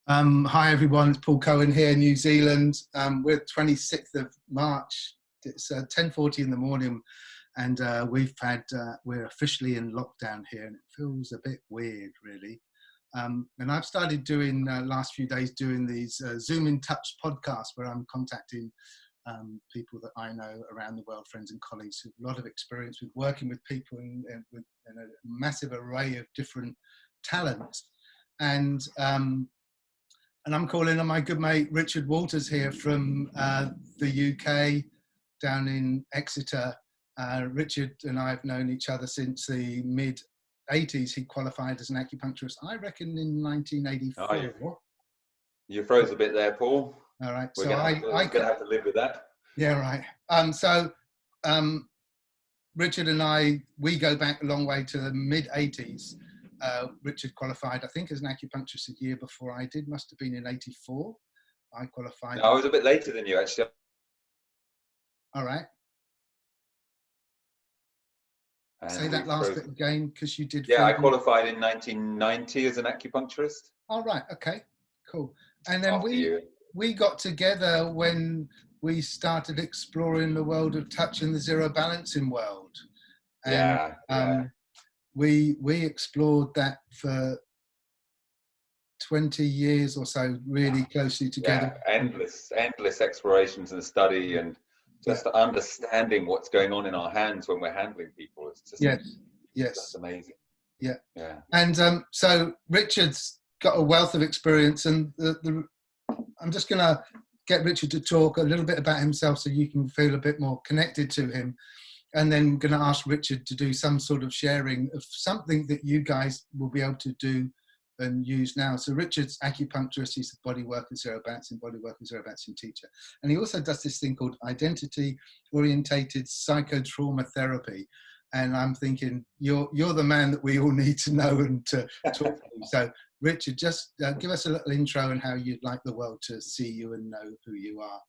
Hi everyone, it's Paul Cohen here, New Zealand. We're 26th of March. It's 10:40 in the morning, and we're officially in lockdown here, and it feels a bit weird, really. And I've started doing last few days doing these Zoom in Touch podcasts where I'm contacting people that I know around the world, friends and colleagues who have a lot of experience with working with people in a massive array of different talents. And I'm calling on my good mate Richard Walters here from the UK, down in Exeter. Richard and I have known each other since the mid-80s. He qualified as an acupuncturist, I reckon, in 1984. Oh, you froze a bit there, Paul. All right. We're going to have to live with that. Yeah, right. Richard and I, we go back a long way to the mid-80s. Richard qualified, I think, as an acupuncturist a year before I did. Must have been in '84. I qualified. No, I was a bit later than you, actually. All right. Say that last bit again, because you did. Yeah, I qualified in 1990 as an acupuncturist. All right. Okay. Cool. And then we got together when we started exploring the world of touch and the zero balancing world. And, we explored that for 20 years or so, really closely together. Yeah, endless explorations and study, and just understanding what's going on in our hands when we're handling people. It's just just amazing. Yeah. And so Richard's got a wealth of experience, and I'm just going to get Richard to talk a little bit about himself so you can feel a bit more connected to him. And then I'm going to ask Richard to do some sort of sharing of something that you guys will be able to do and use now. So Richard's acupuncturist, he's a bodywork and zero balancing teacher. And he also does this thing called identity-orientated psychotrauma therapy. And I'm thinking, you're the man that we all need to know and to talk to. So Richard, just give us a little intro on how you'd like the world to see you and know who you are.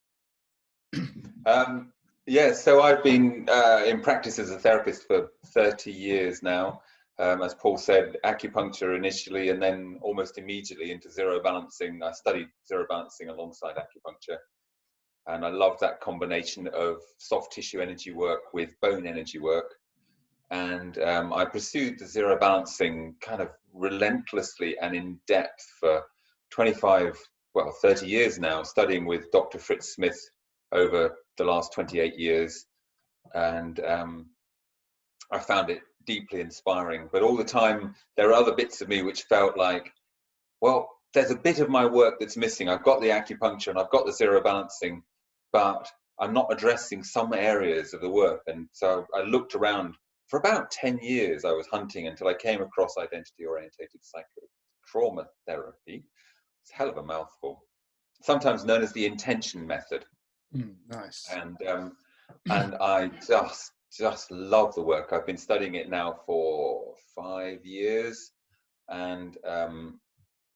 Yeah, so I've been in practice as a therapist for 30 years now. As Paul said, acupuncture initially, and then almost immediately into zero balancing. I studied zero balancing alongside acupuncture. And I love that combination of soft tissue energy work with bone energy work. And I pursued the zero balancing kind of relentlessly and in depth for 30 years now, studying with Dr. Fritz Smith over the last 28 years, and I found it deeply inspiring. But all the time there are other bits of me which felt like, well, there's a bit of my work that's missing. I've got the acupuncture and I've got the zero balancing, but I'm not addressing some areas of the work. And so I looked around for about 10 years. I was hunting until I came across identity orientated psychotrauma therapy. It's a hell of a mouthful, sometimes known as the intention method. Nice. And I just love the work. I've been studying it now for 5 years, and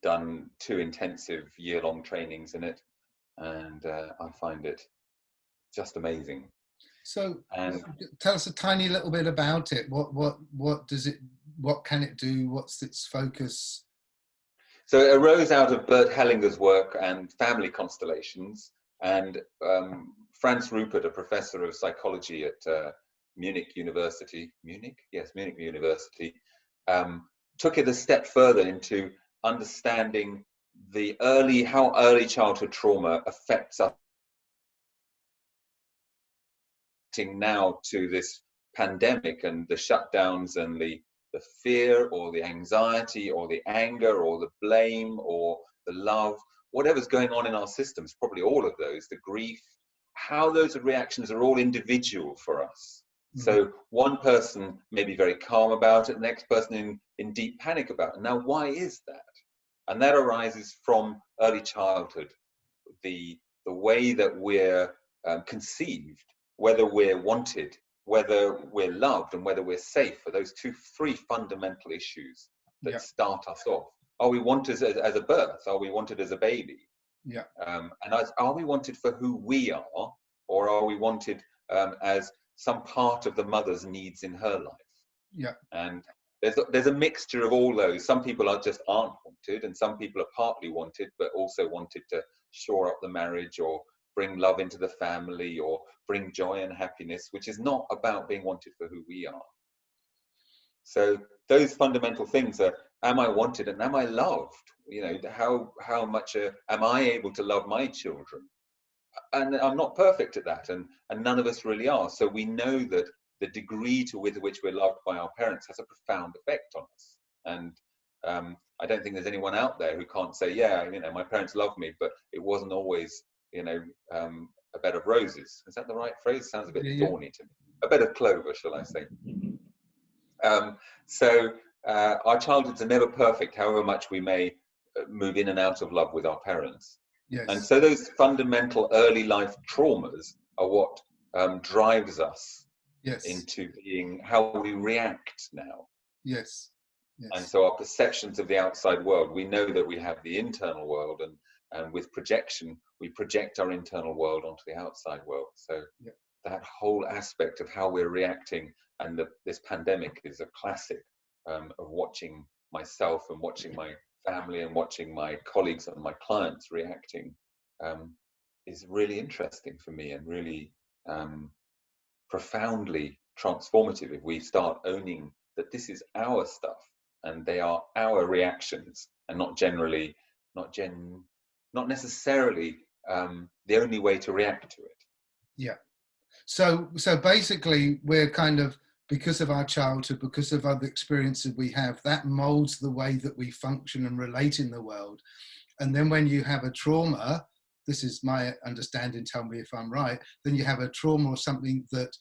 done 2 intensive year-long trainings in it, and I find it just amazing. So tell us a tiny little bit about it. What does it? What can it do? What's its focus? So it arose out of Bert Hellinger's work and family constellations. And Franz Rupert, a professor of psychology at Munich University, took it a step further into understanding how early childhood trauma affects us now to this pandemic and the shutdowns and the fear or the anxiety or the anger or the blame or the love. Whatever's going on in our systems, probably all of those, the grief, how those reactions are all individual for us. Mm-hmm. So one person may be very calm about it, the next person in deep panic about it. Now, why is that? And that arises from early childhood, the way that we're conceived, whether we're wanted, whether we're loved, and whether we're safe, are those 3 fundamental issues that start us off. Are we wanted as a birth? Are we wanted as a baby? Yeah. And are we wanted for who we are, or are we wanted as some part of the mother's needs in her life? Yeah. And there's a mixture of all those. Some people aren't wanted, and some people are partly wanted, but also wanted to shore up the marriage or bring love into the family or bring joy and happiness, which is not about being wanted for who we are. So those fundamental things are: am I wanted and am I loved? You know, how much am I able to love my children? And I'm not perfect at that, and none of us really are. So we know that the degree with which we're loved by our parents has a profound effect on us. And I don't think there's anyone out there who can't say, yeah, you know, my parents loved me, but it wasn't always, you know, a bed of roses. Is that the right phrase? Sounds a bit thorny to me. A bed of clover, shall I say? So our childhoods are never perfect, however much we may move in and out of love with our parents. Yes. And so those fundamental early life traumas are what drives us into being how we react now. Yes. Yes. And so our perceptions of the outside world, we know that we have the internal world, and with projection, we project our internal world onto the outside world. So that whole aspect of how we're reacting, and this pandemic is a classic of watching myself and watching my family and watching my colleagues and my clients reacting, is really interesting for me, and really profoundly transformative if we start owning that this is our stuff and they are our reactions, and not necessarily the only way to react to it. Yeah. So basically we're kind of, because of our childhood, because of other experiences we have, that molds the way that we function and relate in the world. And then when you have a trauma, this is my understanding, tell me if I'm right, then you have a trauma or something that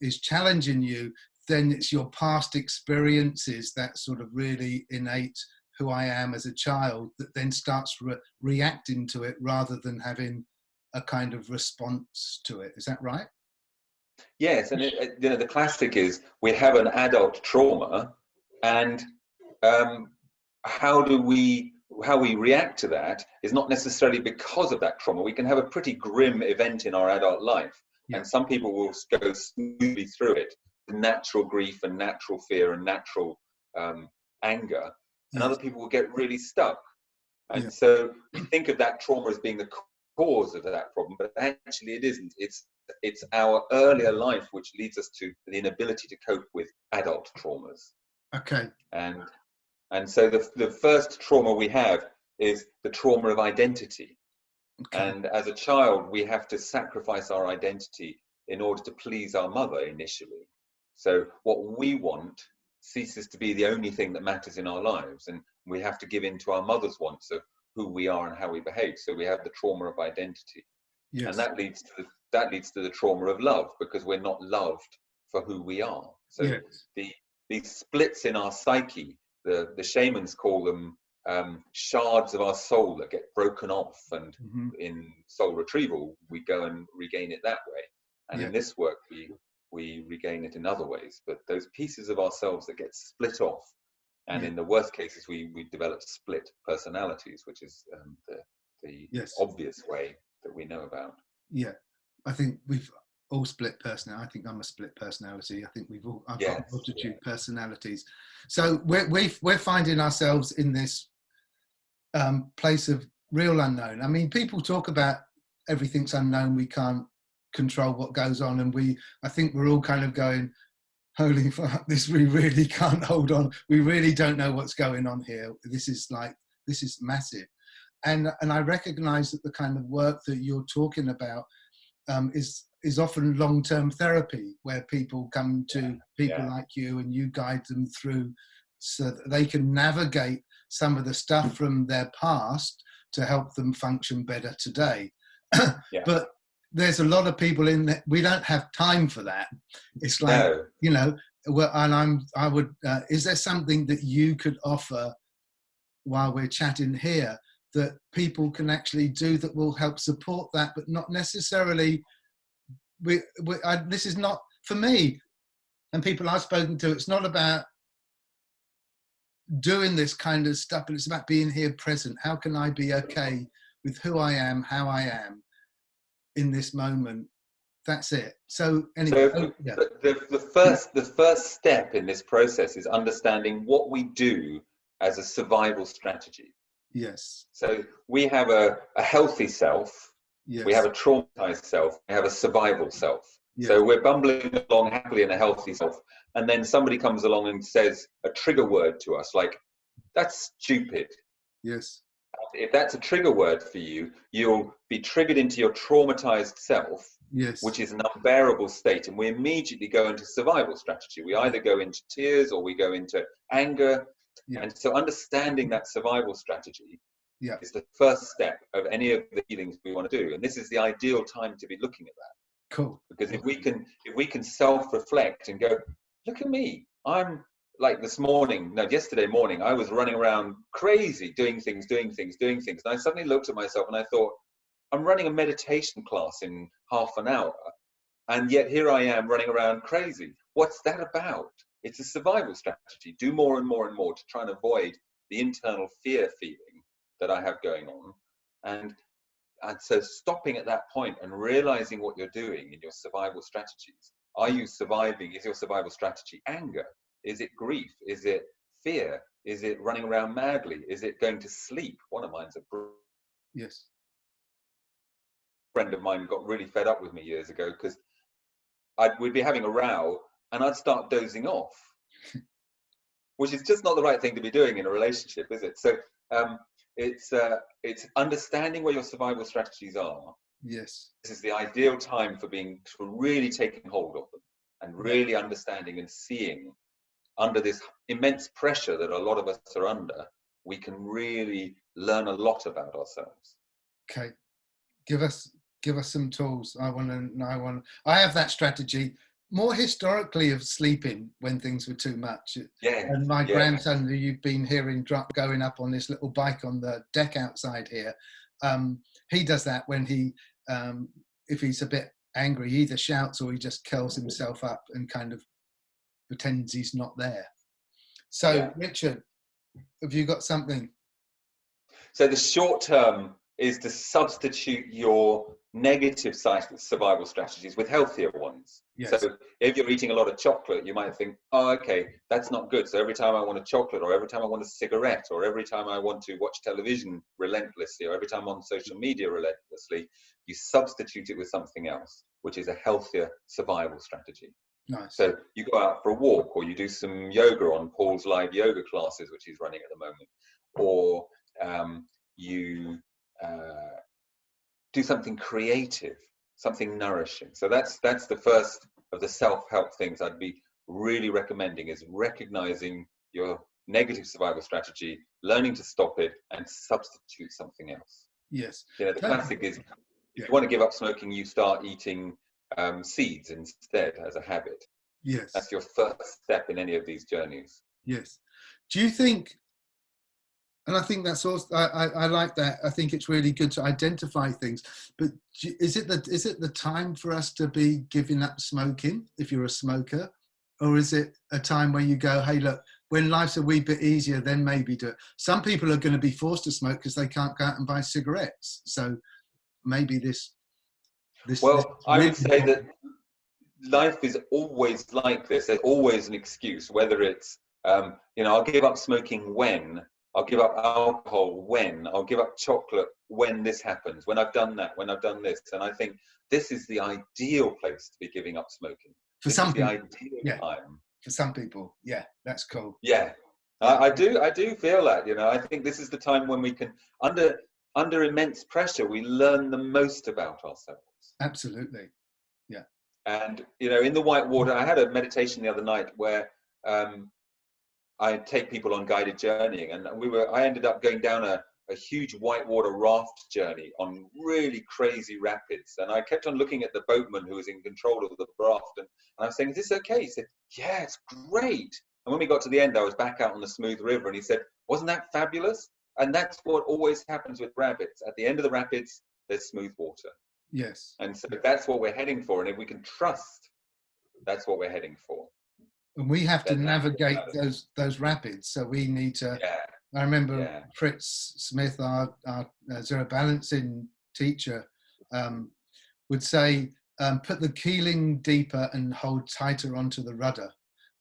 is challenging you, then it's your past experiences that sort of really innate who I am as a child that then starts reacting to it rather than having a kind of response to it. Is that right? Yes, and you know, the classic is we have an adult trauma, and how we react to that is not necessarily because of that trauma. We can have a pretty grim event in our adult life, and some people will go smoothly through it, natural grief and natural fear and natural anger, and other people will get really stuck. And so we think of that trauma as being the cause of that problem, but actually it isn't. It's our earlier life which leads us to the inability to cope with adult traumas. Okay. And so the first trauma we have is the trauma of identity. Okay. And as a child, we have to sacrifice our identity in order to please our mother initially. So what we want ceases to be the only thing that matters in our lives, and we have to give in to our mother's wants of who we are and how we behave. So we have the trauma of identity. Yes. And that leads to the trauma of love, because we're not loved for who we are. So these splits in our psyche, the shamans call them shards of our soul that get broken off, and in soul retrieval we go and regain it that way, and in this work we regain it in other ways. But those pieces of ourselves that get split off, and in the worst cases we develop split personalities, which is the obvious way that we know about. I think we've all split personality. I think I'm a split personality. I think I've got a multitude personalities. So we're finding ourselves in this place of real unknown. I mean, people talk about everything's unknown, we can't control what goes on, and I think we're all kind of going, holy fuck, we really can't hold on. We really don't know what's going on here. This is massive. And I recognize that the kind of work that you're talking about is often long-term therapy, where people come to people like you and you guide them through so that they can navigate some of the stuff from their past to help them function better today. But there's a lot of people in that we don't have time for that. It's like, you know, and is there something that you could offer while we're chatting here that people can actually do that will help support that, but not necessarily, this is not, for me, and people I've spoken to, it's not about doing this kind of stuff, but it's about being here present. How can I be okay with who I am, how I am in this moment, That's it. So anyway, So the first step in this process is understanding what we do as a survival strategy. Yes. So we have a healthy self, we have Yes. a traumatized self, we have a survival self. Yes. So we're bumbling along happily in a healthy self, and then somebody comes along and says a trigger word to us like, that's stupid. Yes. If that's a trigger word for you, you'll be triggered into your traumatized self, Yes. which is an unbearable state, and we immediately go into survival strategy. We either go into tears or we go into anger. Yeah. And so understanding that survival strategy Yeah. is the first step of any of the healings we want to do. And this is the ideal time to be looking at that. Cool. Because if we can self-reflect and go, look at me, I'm like yesterday morning, I was running around crazy, doing things. And I suddenly looked at myself and I thought, I'm running a meditation class in half an hour. And yet here I am running around crazy. What's that about? It's a survival strategy. Do more and more and more to try and avoid the internal fear feeling that I have going on. And so stopping at that point and realizing what you're doing in your survival strategies. Are you surviving? Is your survival strategy anger? Is it grief? Is it fear? Is it running around madly? Is it going to sleep? One of mine's a Yes. friend of mine got really fed up with me years ago because we'd be having a row and I'd start dozing off, which is just not the right thing to be doing in a relationship, is it? So it's understanding where your survival strategies are. Yes. This is the ideal time for really taking hold of them and really understanding and seeing under this immense pressure that a lot of us are under. We can really learn a lot about ourselves. Okay. Give us some tools. I have that strategy more historically of sleeping when things were too much. And my grandson, who you've been hearing going up on this little bike on the deck outside here, he does that when he if he's a bit angry, he either shouts or he just curls himself up and kind of pretends he's not there. So Richard, have you got something? So the short term is to substitute your negative survival strategies with healthier ones. Yes. So if you're eating a lot of chocolate, you might think, oh, okay, that's not good. So every time I want a chocolate, or every time I want a cigarette, or every time I want to watch television relentlessly, or every time I'm on social media relentlessly, you substitute it with something else, which is a healthier survival strategy. Nice. So you go out for a walk, or you do some yoga on Paul's live yoga classes, which he's running at the moment, or you do something creative, something nourishing. So that's the first of the self-help things I'd be really recommending, is recognizing your negative survival strategy, learning to stop it, and substitute something else. Yes. You know, the classic is, if you want to give up smoking, you start eating seeds instead as a habit. Yes. That's your first step in any of these journeys. Yes. Do you think, and I think that's also, I like that. I think it's really good to identify things. But is it the time for us to be giving up smoking if you're a smoker, or is it a time where you go, hey, look, when life's a wee bit easier, then maybe do it? Some people are going to be forced to smoke because they can't go out and buy cigarettes. So maybe this. Well, I would say that life is always like this. There's always an excuse, whether it's I'll give up smoking when, I'll give up alcohol when, I'll give up chocolate when this happens, when I've done that, when I've done this. And I think this is the ideal place to be giving up smoking. For this some is people, the ideal time. For some people, that's cool. Yeah. I do feel that, I think this is the time when we can, under immense pressure, we learn the most about ourselves. Absolutely. Yeah. And, in the whitewater, I had a meditation the other night where I take people on guided journeying, and I ended up going down a huge whitewater raft journey on really crazy rapids. And I kept on looking at the boatman who was in control of the raft, and I was saying, is this okay? He said, yeah, it's great. And when we got to the end, I was back out on the smooth river, and he said, wasn't that fabulous? And that's what always happens with rapids. At the end of the rapids, there's smooth water. Yes. And so that's what we're heading for. And if we can trust, that's what we're heading for. And we have to navigate those rapids. So we need to, I remember Fritz Smith, our zero balancing teacher, would say, put the keeling deeper and hold tighter onto the rudder.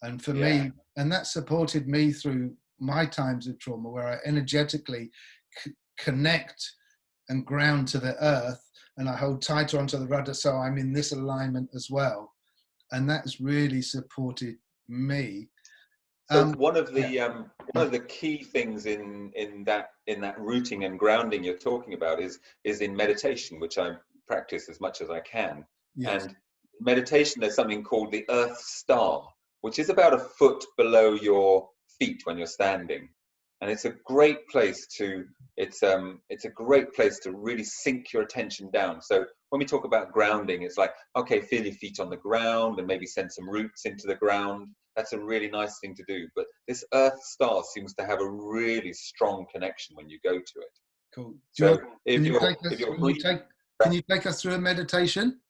And for Yeah. me, and that supported me through my times of trauma, where I energetically connect and ground to the earth, and I hold tighter onto the rudder, so I'm in this alignment as well. And that's really supported me. So one of the Yeah. one of the key things in that rooting and grounding you're talking about is in meditation, which I practice as much as I can. Yes. And meditation, there's something called the Earth Star, which is about a foot below your feet when you're standing, and it's a great place to it's a great place to really sink your attention down. So when we talk about grounding, it's like, okay, feel your feet on the ground and maybe send some roots into the ground. That's a really nice thing to do. But this Earth Star seems to have a really strong connection when you go to it. Cool. So Can if you you're take us? if you're breathing, Can you take us through a meditation?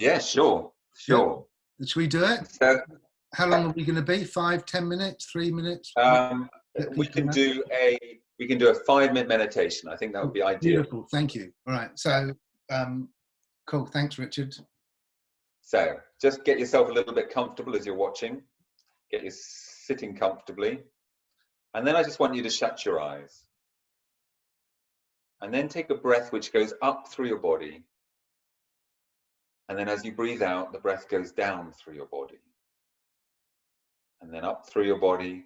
yeah, sure, Yep. sure. Should we do it? So How long are we going to be? 5, 10 minutes, 3 minutes? um, Let we people can know. do a 5-minute meditation. I think that would be ideal. Beautiful. Thank you. All right. Yeah. So, cool. Thanks, Richard. So just get yourself a little bit comfortable as you're watching. Get you sitting comfortably, and then I just want you to shut your eyes, and then take a breath which goes up through your body. And then as you breathe out, the breath goes down through your body. And then up through your body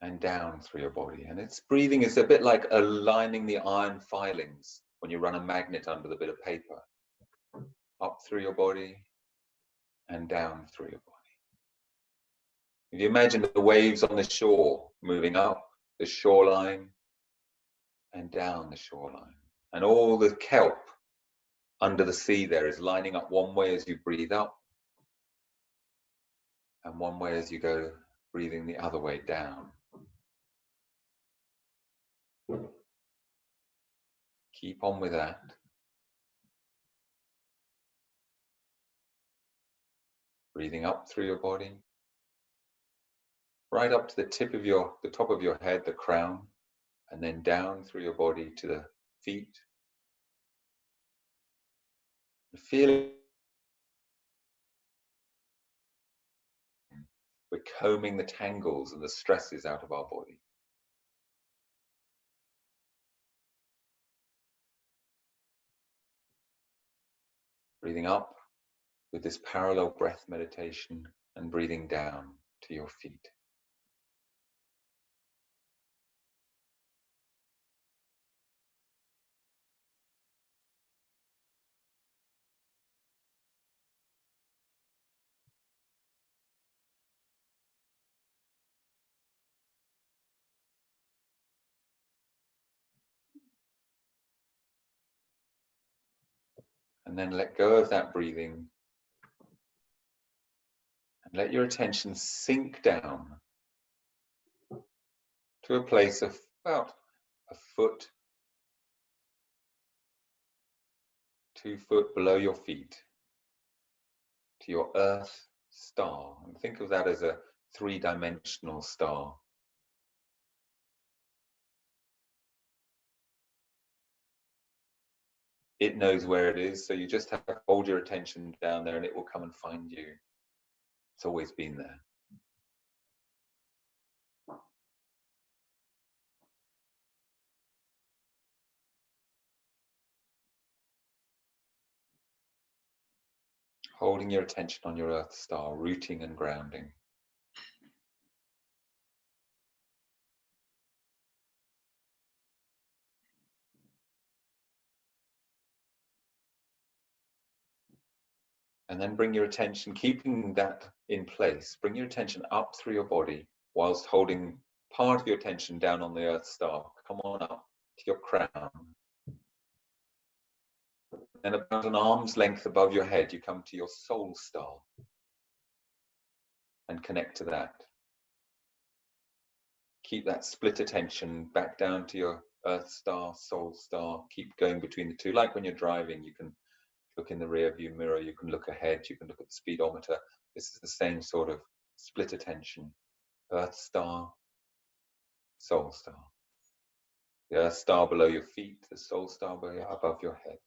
and down through your body. And it's breathing is a bit like aligning the iron filings when you run a magnet under the bit of paper. Up through your body and down through your body. If you imagine the waves on the shore moving up the shoreline and down the shoreline, and all the kelp under the sea there is lining up one way as you breathe up and one way as you go breathing the other way down. Keep on with that. Breathing up through your body, right up to the top of your head, the crown, and then down through your body to the feet. Feel we're combing the tangles and the stresses out of our body. Breathing up with this parallel breath meditation and breathing down to your feet. And then let go of that breathing and let your attention sink down to a place of about a foot, 2 foot below your feet, to your Earth star. And think of that as a 3-dimensional star. It knows where it is, so you just have to hold your attention down there and it will come and find you. It's always been there. Holding your attention on your Earth star, rooting and grounding. And then bring your attention, keeping that in place, bring your attention up through your body whilst holding part of your attention down on the Earth star. Come on up to your crown. And about an arm's length above your head, you come to your soul star and connect to that. Keep that split attention back down to your Earth star, soul star. Keep going between the two. Like when you're driving, you can look in the rear view mirror, you can look ahead, you can look at the speedometer. This is the same sort of split attention. Earth star, soul star. The Earth star below your feet, the soul star above your head.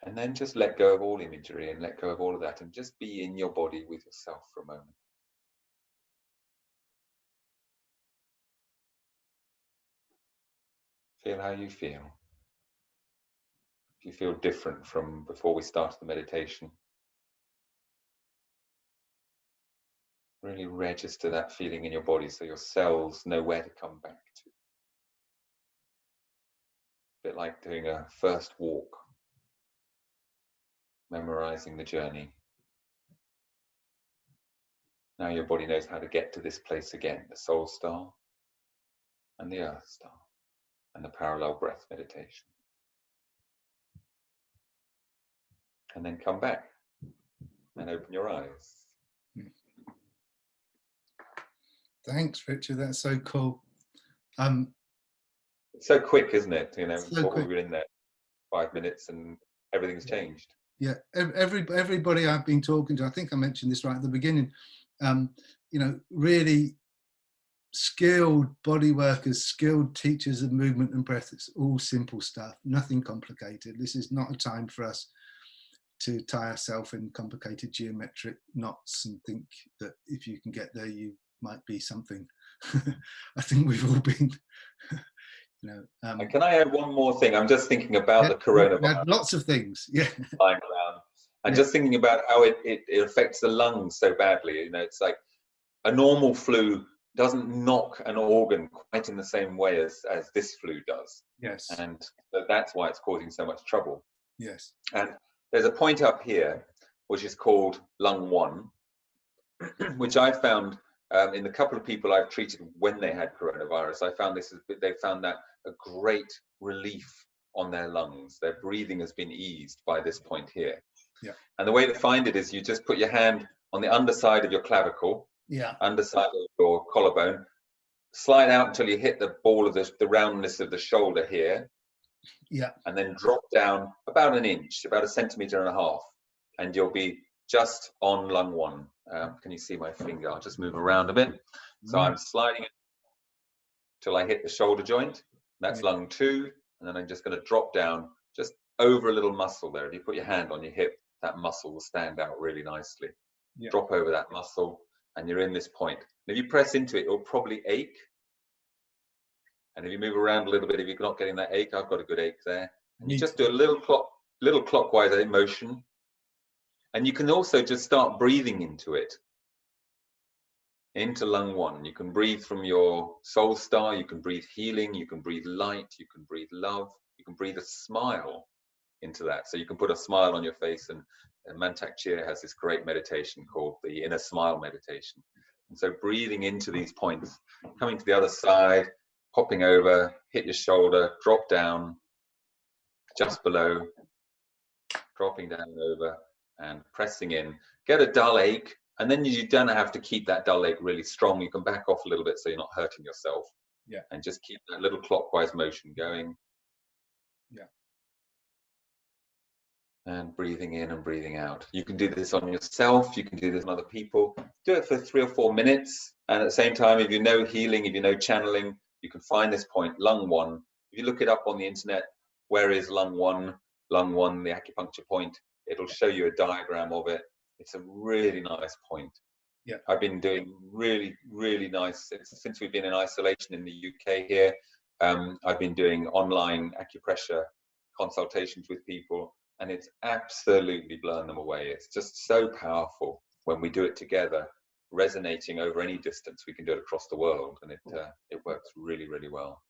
And then just let go of all imagery and let go of all of that and just be in your body with yourself for a moment. Feel how you feel. If you feel different from before we started the meditation, really register that feeling in your body so your cells know where to come back to. A bit like doing a first walk, memorizing the journey. Now your body knows how to get to this place again, the soul star and the earth star and the parallel breath meditation. And then come back and open your eyes. Thanks, Richard. That's so cool. It's so quick, isn't it? You know, So what quick. we were in there 5 minutes and everything's changed. Yeah, everybody I've been talking to, I think I mentioned this right at the beginning, you know, really skilled body workers, skilled teachers of movement and breath. It's all simple stuff, nothing complicated. This is not a time for us to tie ourselves in complicated geometric knots and think that if you can get there, you might be something. I think we've all been, you know. And can I add one more thing? I'm just thinking about the Yeah, coronavirus. lots of things, yeah. Lying around. And Yeah. just thinking about how it affects the lungs so badly. You know, it's like a normal flu doesn't knock an organ quite in the same way as this flu does. Yes. And that's why it's causing so much trouble. Yes. And there's a point up here, which is called lung 1, which I found in the couple of people I've treated when they had coronavirus. They found that a great relief on their lungs. Their breathing has been eased by this point here. Yeah. And the way to find it is you just put your hand on the underside of your clavicle, underside of your collarbone, slide out until you hit the ball of the roundness of the shoulder here. Yeah. And then drop down about an inch, about 1.5 centimeters, and you'll be just on lung 1. Can you see my finger? I'll just move around a bit. So I'm sliding it till I hit the shoulder joint. That's lung 2, and then I'm just going to drop down just over a little muscle there. If you put your hand on your hip, that muscle will stand out really nicely. Yeah. Drop over that muscle, and you're in this point. And if you press into it, it'll probably ache. And if you move around a little bit, if you're not getting that ache, I've got a good ache there. And you just do a little clockwise motion. And you can also just start breathing into it, into lung 1. You can breathe from your soul star, you can breathe healing, you can breathe light, you can breathe love, you can breathe a smile into that. So you can put a smile on your face, and Mantak Chia has this great meditation called the Inner Smile Meditation. And so breathing into these points, coming to the other side, hopping over, hit your shoulder, drop down, just below, dropping down over, and pressing in. Get a dull ache, and then you don't have to keep that dull ache really strong. You can back off a little bit so you're not hurting yourself. Yeah. And just keep that little clockwise motion going. Yeah. And breathing in and breathing out. You can do this on yourself. You can do this on other people. Do it for 3 or 4 minutes. And at the same time, if you know healing, if you know channeling, you can find this point, lung 1. If you look it up on the internet, where is lung 1? Lung 1, the acupuncture point. It'll show you a diagram of it. It's a really nice point. Yeah. I've been doing really, really nice since we've been in isolation in the UK here. I've been doing online acupressure consultations with people, and it's absolutely blown them away. It's just so powerful when we do it together, resonating over any distance. We can do it across the world, and it works really, really well.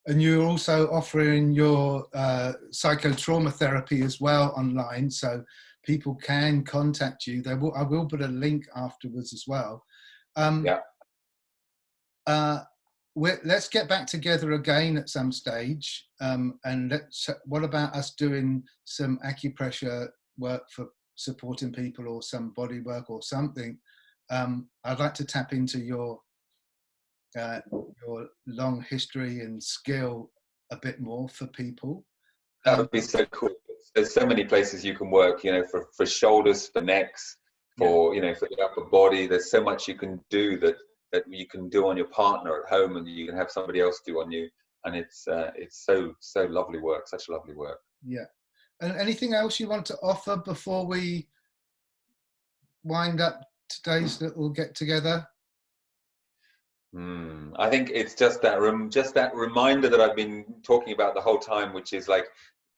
And you're also offering your psychotrauma therapy as well online, so people can contact you. I will put a link afterwards as well. Let's get back together again at some stage, and what about us doing some acupressure work for supporting people, or some body work or something. I'd like to tap into your long history and skill a bit more for people. That would be so cool. There's so many places you can work, you know, for shoulders, for necks, for, you know, for the upper body. There's so much you can do that you can do on your partner at home, and you can have somebody else do on you. And it's so lovely work, such lovely work. Yeah. And anything else you want to offer before we wind up today's little get together? I think it's just that reminder that I've been talking about the whole time, which is like,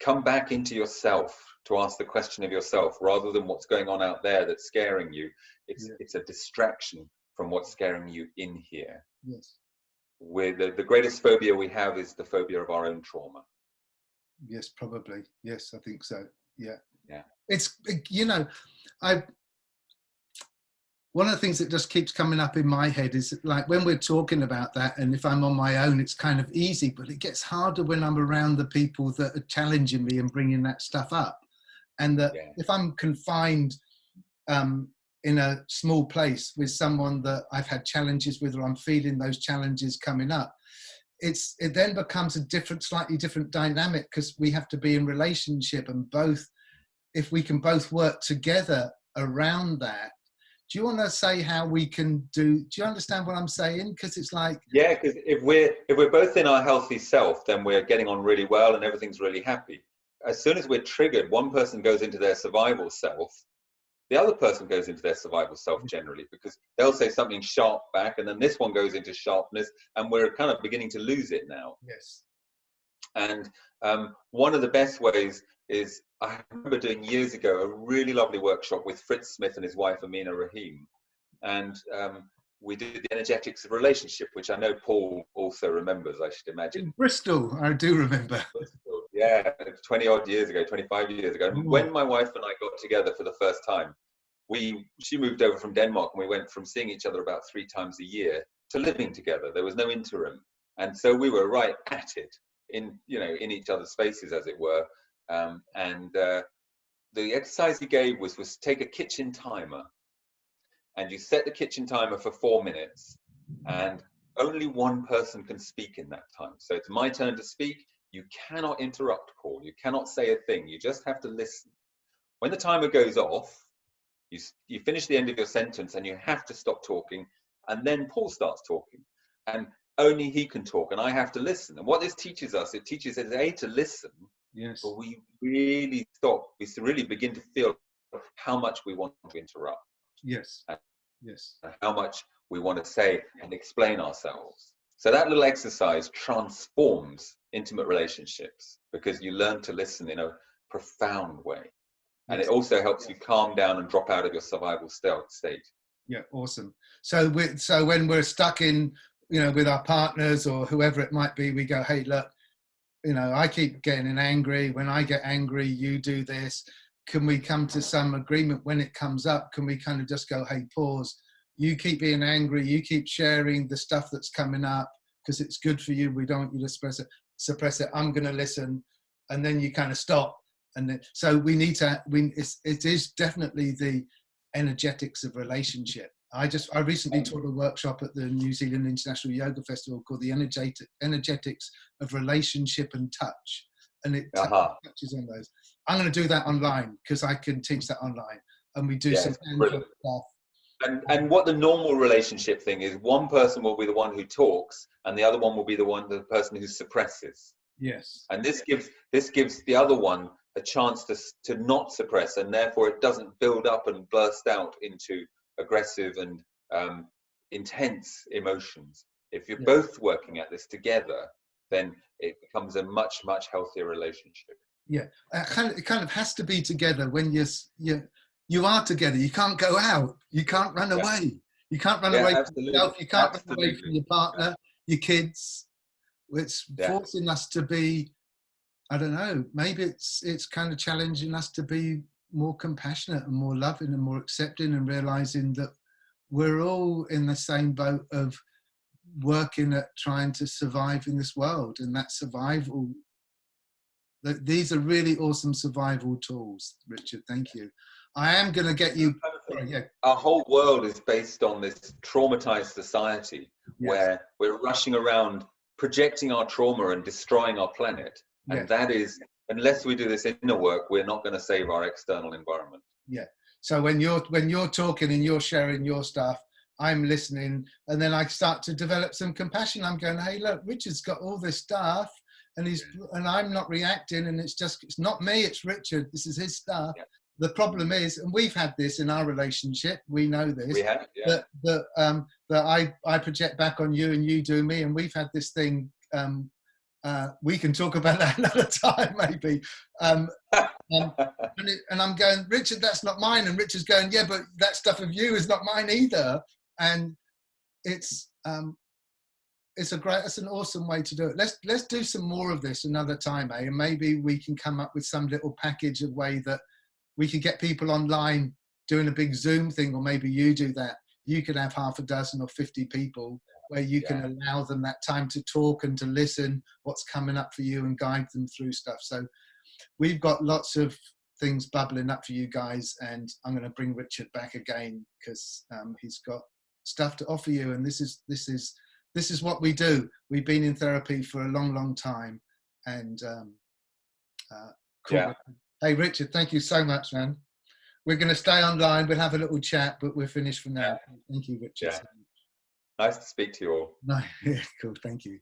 come back into yourself to ask the question of yourself, rather than what's going on out there that's scaring you. It's a distraction from what's scaring you in here. Yes. Where the greatest phobia we have is the phobia of our own trauma. Yes, probably. Yes, I think so. Yeah. Yeah. It's, you know, one of the things that just keeps coming up in my head is like when we're talking about that, and if I'm on my own, it's kind of easy, but it gets harder when I'm around the people that are challenging me and bringing that stuff up. And that if I'm confined in a small place with someone that I've had challenges with, or I'm feeling those challenges coming up, it then becomes a slightly different dynamic, because we have to be in relationship, and if we can both work together around that. Do you want to say how we can do you understand what I'm saying? Because it's like, yeah, because if we're both in our healthy self, then we're getting on really well and everything's really happy. As soon as we're triggered, one person goes into their survival self, the other person goes into their survival self generally, because they'll say something sharp back, and then this one goes into sharpness, and we're kind of beginning to lose it now. yes. And one of the best ways is, I remember doing years ago a really lovely workshop with Fritz Smith and his wife Amina Rahim, and we did the energetics of relationship, which I know Paul also remembers, I should imagine. In Bristol, I do remember. Bristol, yeah, 20 odd years ago, 25 years ago. And when my wife and I got together for the first time, she moved over from Denmark, and we went from seeing each other about 3 times a year to living together. There was no interim, and so we were right at it in each other's faces, as it were. The exercise he gave was take a kitchen timer, and you set the kitchen timer for 4 minutes, and only one person can speak in that time. So it's my turn to speak. You cannot interrupt, Paul. You cannot say a thing. You just have to listen. When the timer goes off, you finish the end of your sentence, and you have to stop talking, and then Paul starts talking, and only he can talk, and I have to listen. And what this teaches us, it teaches us to listen. Yes. But we really stop. We really begin to feel how much we want to interrupt. Yes. Yes. And how much we want to say and explain ourselves. So that little exercise transforms intimate relationships, because you learn to listen in a profound way. And it also helps you calm down and drop out of your survival state. Yeah, awesome. So when we're stuck in, with our partners or whoever it might be, we go, hey, look, I keep getting angry. When I get angry, you do this. Can we come to some agreement when it comes up? Can we kind of just go, hey, pause. You keep being angry. You keep sharing the stuff that's coming up because it's good for you. We don't want you to suppress it. I'm going to listen. And then you kind of stop. And then, so we need to, it is definitely the energetics of relationship. I recently taught a workshop at the New Zealand International Yoga Festival called the Energetics of Relationship and Touch. And it touches on those. I'm going to do that online because I can teach that online. And we do some stuff. And what the normal relationship thing is, one person will be the one who talks, and the other one will be the person who suppresses. Yes. And this gives the other one a chance to not suppress, and therefore it doesn't build up and burst out into aggressive and intense emotions. If you're both working at this together, then it becomes a much, much healthier relationship. Yeah, it kind of has to be together when you are together. You can't go out. You can't run away. You can't run away from yourself. You can't run away from your partner, your kids. It's forcing us to be, I don't know, maybe it's kind of challenging us to be more compassionate and more loving and more accepting, and realizing that we're all in the same boat of working at trying to survive in this world. And that survival, these are really awesome survival tools, Richard. Thank you. I am going to get you. Our whole world is based on this traumatized society where we're rushing around projecting our trauma and destroying our planet. And that is, unless we do this inner work, we're not going to save our external environment. Yeah. So when you're talking and you're sharing your stuff, I'm listening, and then I start to develop some compassion. I'm going, hey, look, Richard's got all this stuff. and I'm not reacting, and it's not me, it's Richard. This is his stuff. Yeah. The problem is, and we've had this in our relationship, we know this, We have, yeah. that I project back on you and you do me, and we've had this thing. We can talk about that another time, maybe. And I'm going, Richard, that's not mine, and Richard's going, yeah, but that stuff of you is not mine either. And it's an awesome way to do it. Let's do some more of this another time, and maybe we can come up with some little package of way that we could get people online doing a big Zoom thing, or maybe you do that. You could have half a dozen or 50 people where you can allow them that time to talk and to listen what's coming up for you and guide them through stuff. So we've got lots of things bubbling up for you guys, and I'm going to bring Richard back again because he's got stuff to offer you. And this is what we do. We've been in therapy for a long, long time, and cool. Yeah. Hey, Richard, thank you so much, man. We're going to stay online. We'll have a little chat, but we're finished for now. Thank you, Richard. Yeah. Nice to speak to you all. No, yeah, cool. Thank you.